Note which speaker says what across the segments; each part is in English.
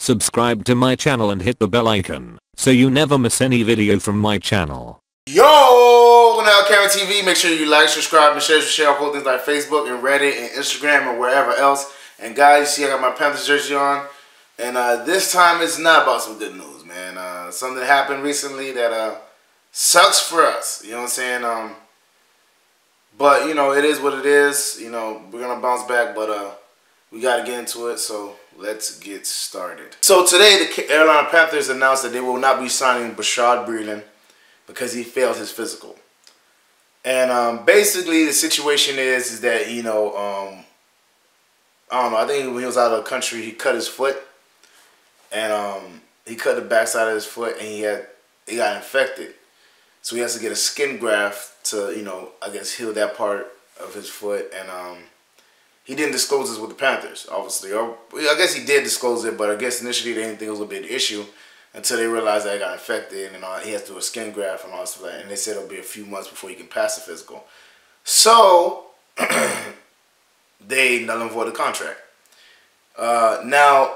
Speaker 1: Subscribe to my channel and hit the bell icon so you never miss any video from my channel.
Speaker 2: Yo, on LCameraTV, make sure you like, subscribe, and share all things like Facebook and Reddit and Instagram and wherever else. And guys, you see I got my Panthers jersey on. And this time it's not about some good news, man. Something happened recently that sucks for us. You know what I'm saying? But, you know, it is what it is. You know, we're going to bounce back, but we got to get into it. So let's get started. So today the Carolina Panthers announced that they will not be signing Bashaud Breeland because he failed his physical. And basically the situation is that, you know, I don't know, I think when he was out of the country, he cut his foot. And he cut the backside of his foot and he got infected. So he has to get a skin graft to, you know, I guess heal that part of his foot. And he didn't disclose this with the Panthers, obviously. Or I guess he did disclose it, but I guess initially they didn't think it was a big issue until they realized that he got infected and he has to do a skin graft and all this stuff. And they said it'll be a few months before he can pass the physical. So they null and void the contract. Now,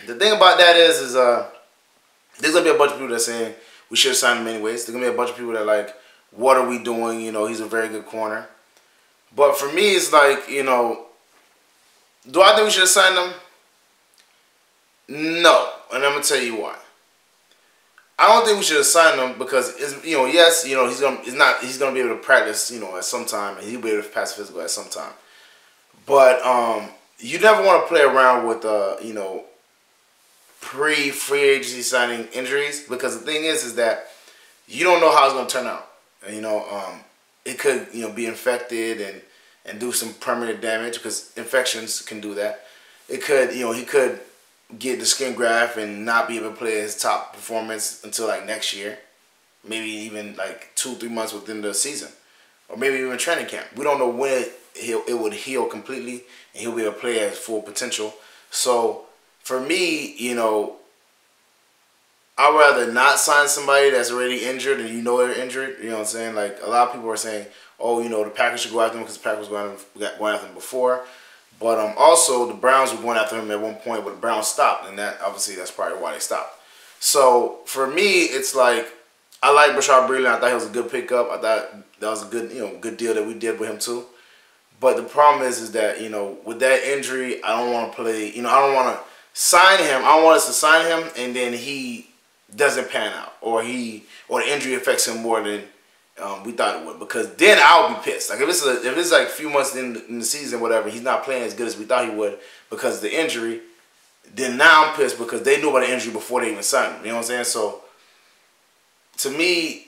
Speaker 2: the thing about that is there's going to be a bunch of people that are saying we should have signed him anyways. There's going to be a bunch of people that are like, what are we doing? You know, he's a very good corner. But for me, it's like, you know, do I think we should have signed him? No. And I'm going to tell you why. I don't think we should have signed him because, you know, yes, you know, he's going to be able to practice, you know, at some time. And he'll be able to pass physical at some time. But, you never want to play around with, you know, pre-free agency signing injuries because the thing is that you don't know how it's going to turn out. And, you know, it could, you know, be infected and do some permanent damage because infections can do that. It could, you know, he could get the skin graft and not be able to play his top performance until like next year, maybe even like 2-3 months within the season, or maybe even training camp. We don't know when it would heal completely and he'll be able to play at his full potential. So for me, you know, I'd rather not sign somebody that's already injured and you know they're injured. You know what I'm saying? Like a lot of people are saying, oh, you know, the Packers should go after him because the Packers were going after him before. But also the Browns were going after him at one point, but the Browns stopped, and that obviously that's probably why they stopped. So for me, it's like I like Bashaud Breeland. I thought he was a good pickup. I thought that was a good, you know, good deal that we did with him too. But the problem is that, you know, with that injury, I don't want to play, you know, I don't want to sign him. I don't want us to sign him and then he doesn't pan out or the injury affects him more than we thought it would, because then I'll be pissed. Like if it's like a few months in the season, whatever, he's not playing as good as we thought he would because of the injury, then now I'm pissed because they knew about the injury before they even signed him. You know what I'm saying? So to me,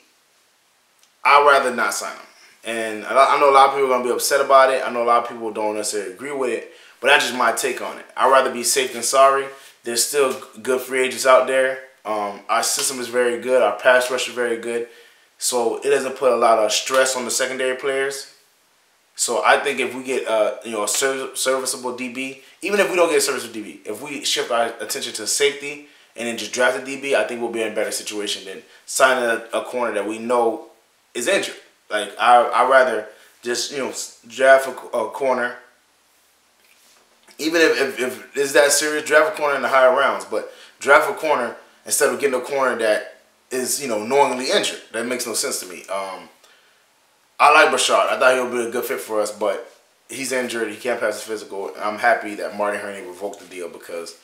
Speaker 2: I'd rather not sign him. And I know a lot of people are going to be upset about it. I know a lot of people don't necessarily agree with it. But that's just my take on it. I'd rather be safe than sorry. There's still good free agents out there. Our system is very good. Our pass rush is very good. So it doesn't put a lot of stress on the secondary players. So I think if we get you know, a serviceable DB, even if we don't get a serviceable DB, if we shift our attention to safety and then just draft a DB, I think we'll be in a better situation than signing a corner that we know is injured. Like, I'd rather just, you know, draft a corner. Even if it's that serious, draft a corner in the higher rounds. But draft a corner instead of getting a corner that is, you know, knowingly injured. That makes no sense to me. I like Bashaud. I thought he would be a good fit for us, but he's injured. He can't pass the physical. I'm happy that Martin Herney revoked the deal because,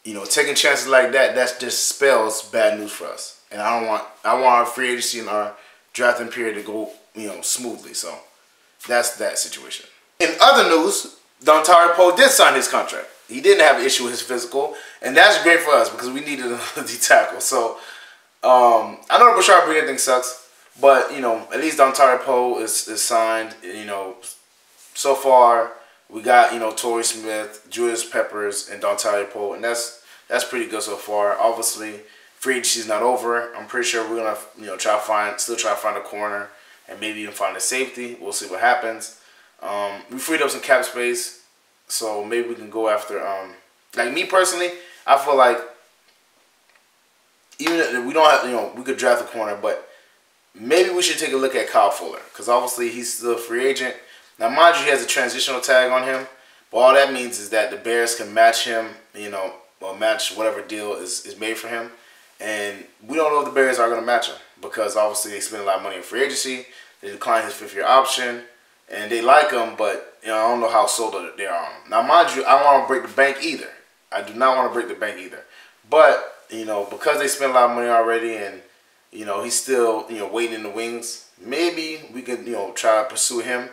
Speaker 2: you know, taking chances like that just spells bad news for us. And I want our free agency and our drafting period to go, you know, smoothly. So that's that situation. In other news, Dontari Poe did sign his contract. He didn't have an issue with his physical, and that's great for us because we needed a D-tackle. So I know the Bashaud Breeland thing sucks, but, you know, at least Dontari Poe is signed. You know, so far we got, you know, Torrey Smith, Julius Peppers, and Dontari Poe, and that's pretty good so far. Obviously, free agency is not over. I'm pretty sure we're gonna, you know, still try to find a corner and maybe even find a safety. We'll see what happens. We freed up some cap space, so maybe we can go after. Like me personally, I feel like even if we don't have, you know, we could draft a corner, but maybe we should take a look at Kyle Fuller because obviously he's still a free agent. Now, mind you, he has a transitional tag on him, but all that means is that the Bears can match him, you know, match whatever deal is made for him. And we don't know if the Bears are going to match him because obviously they spend a lot of money in free agency. They declined his 5th-year option, and they like him, but I don't know how sold they are on him. Now, mind you, I don't want to break the bank either. I do not want to break the bank either. But because they spent a lot of money already, and he's still waiting in the wings, maybe we could try to pursue him.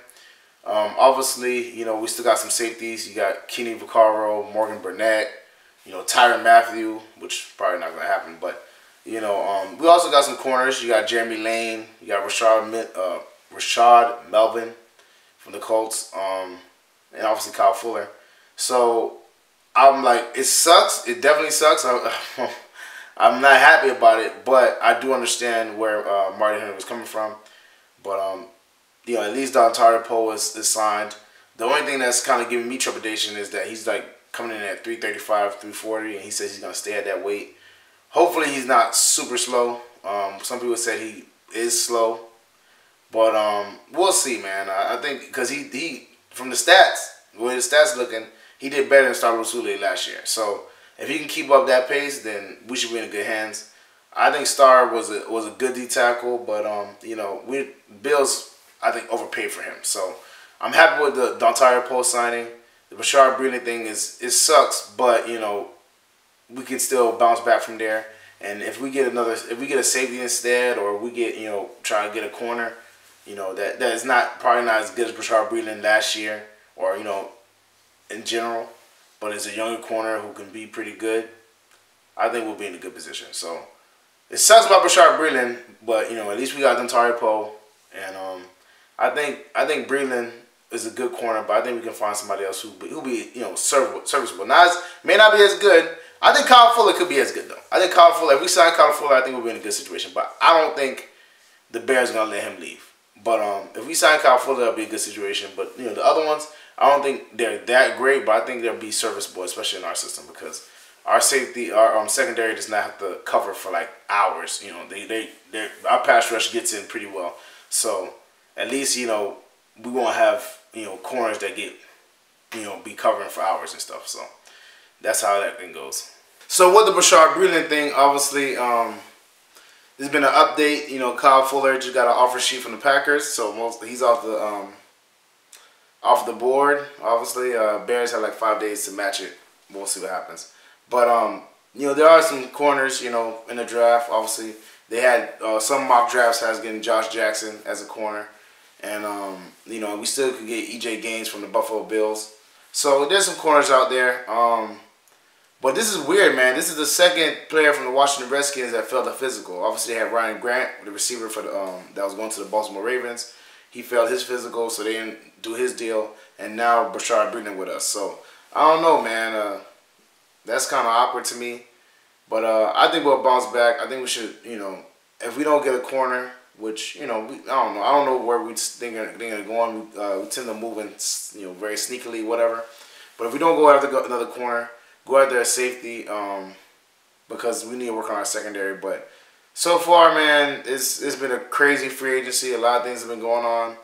Speaker 2: Obviously, we still got some safeties. You got Kenny Vaccaro, Morgan Burnett, Tyrann Mathieu, which probably not going to happen. But, we also got some corners. You got Jeremy Lane. You got Rashad Melvin from the Colts. And obviously Kyle Fuller. So, I'm like, it sucks. It definitely sucks. I'm not happy about it. But I do understand where Marty Henry was coming from. But, at least Dontari Poe is signed. The only thing that's kind of giving me trepidation is that he's like coming in at 335, 340, and he says he's going to stay at that weight. Hopefully he's not super slow. Some people said he is slow. But we'll see, man. I think because he from the stats, the way the stats looking, he did better than Star Lotulelei last year. So if he can keep up that pace, then we should be in good hands. I think Star was a good D tackle, but Bills, I think, overpaid for him. So I'm happy with the Dontari Poe signing. The Bashaud Breeland thing it sucks, but we can still bounce back from there. And if we get a safety instead, or we get try to get a corner, that is probably not as good as Bashaud Breeland last year, or in general, but it's a younger corner who can be pretty good. I think we'll be in a good position. So it sucks about Bashaud Breeland, but at least we got Dontari Poe, and I think Breeland is a good corner, but I think we can find somebody else who'll be serviceable. May not be as good. I think Kyle Fuller could be as good though. I think Kyle Fuller, if we sign Kyle Fuller, I think we'll be in a good situation. But I don't think the Bears are gonna let him leave. But if we sign Kyle Fuller, that'll be a good situation. But the other ones, I don't think they're that great, but I think they'll be serviceable, especially in our system, because our safety, our secondary does not have to cover for like hours. Our pass rush gets in pretty well. So at least we won't have corners that get be covering for hours and stuff. So that's how that thing goes. So with the Bashaud Breeland thing, obviously there's been an update. Kyle Fuller just got an offer sheet from the Packers, so he's off the board. Obviously, Bears have like 5 days to match it. We'll see what happens. But there are some corners in the draft. Obviously, they had some mock drafts has getting Josh Jackson as a corner. And, we still could get E.J. Gaines from the Buffalo Bills. So there's some corners out there. But this is weird, man. This is the second player from the Washington Redskins that failed the physical. Obviously, they had Ryan Grant, the receiver for that was going to the Baltimore Ravens. He failed his physical, so they didn't do his deal. And now Bashaud Breeland with us. So I don't know, man. That's kind of awkward to me. But I think we'll bounce back. I think we should, if we don't get a corner, which, I don't know. I don't know where we think they're going. We tend to move in, very sneakily, whatever. But if we don't go after another corner, go after a safety, because we need to work on our secondary. But so far, man, it's been a crazy free agency. A lot of things have been going on.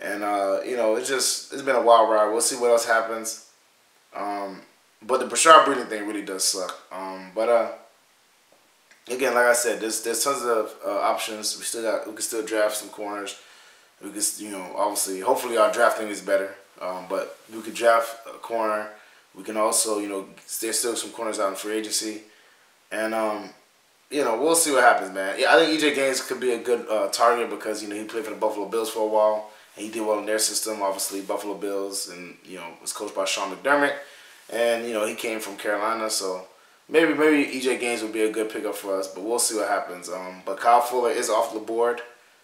Speaker 2: And, it's been a wild ride. We'll see what else happens. But the Bashaud Breeland thing really does suck. Again, like I said, there's tons of options. We can still draft some corners. We can, obviously, hopefully our drafting is better. But we could draft a corner. We can also, there's still some corners out in free agency, and we'll see what happens, man. Yeah, I think E.J. Gaines could be a good target because he played for the Buffalo Bills for a while and he did well in their system. Obviously, Buffalo Bills, and was coached by Sean McDermott, and he came from Carolina, so. Maybe E.J. Gaines would be a good pickup for us, but we'll see what happens. But Kyle Fuller is off the board.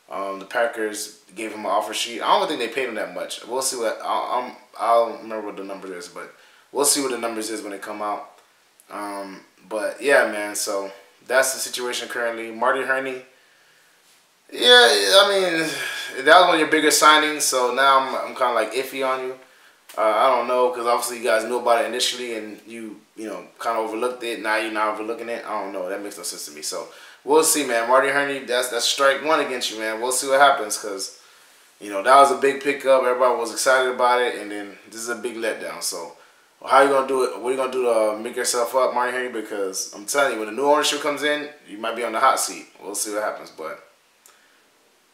Speaker 2: The Packers gave him an offer sheet. I don't think they paid him that much. We'll see what I'll remember what the number is, but we'll see what the numbers is when they come out. But yeah, man. So that's the situation currently. Marty Herney. Yeah, I mean that was one of your bigger signings. So now I'm kind of like iffy on you. I don't know, because obviously you guys knew about it initially and you kind of overlooked it. Now you're not overlooking it. I don't know. That makes no sense to me. So we'll see, man. Marty Herney, that's strike one against you, man. We'll see what happens, because, that was a big pickup. Everybody was excited about it, and then this is a big letdown. So How are you gonna do it? What are you gonna do to make yourself up, Martin Henry? Because I'm telling you, when the new ownership comes in, you might be on the hot seat. We'll see what happens, but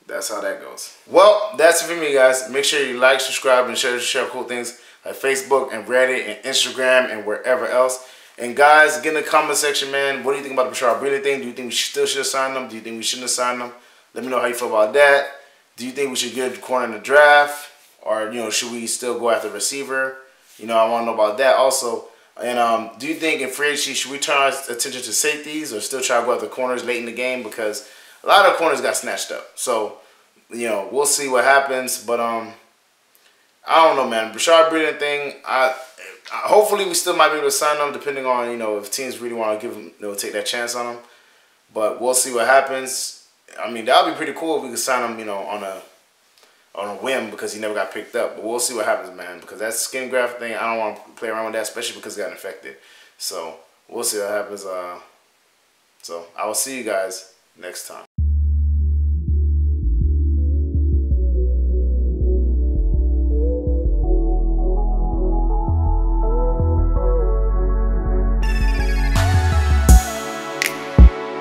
Speaker 2: that's how that goes. Well, that's it for me, guys. Make sure you like, subscribe, and share cool things like Facebook and Reddit and Instagram and wherever else. And guys, get in the comment section, man. What do you think about the Bashaud Breeland thing? Do you think we still should have signed them? Do you think we shouldn't have signed them? Let me know how you feel about that. Do you think we should get a corner in the draft? Or, you know, should we still go after receiver? You know, I want to know about that also. And do you think in free agency, should we turn our attention to safeties or still try to go after corners late in the game? Because a lot of corners got snatched up. So, you know, we'll see what happens. But I don't know, man. Bashaud Breeland thing, hopefully we still might be able to sign them, depending on, you know, if teams really want to give them, you know, take that chance on them. But we'll see what happens. I mean, that would be pretty cool if we could sign him, you know, on a whim, because he never got picked up. But we'll see what happens, man, because that skin graft thing, I don't want to play around with that, especially because he got infected. So we'll see what happens. So I will see you guys next time.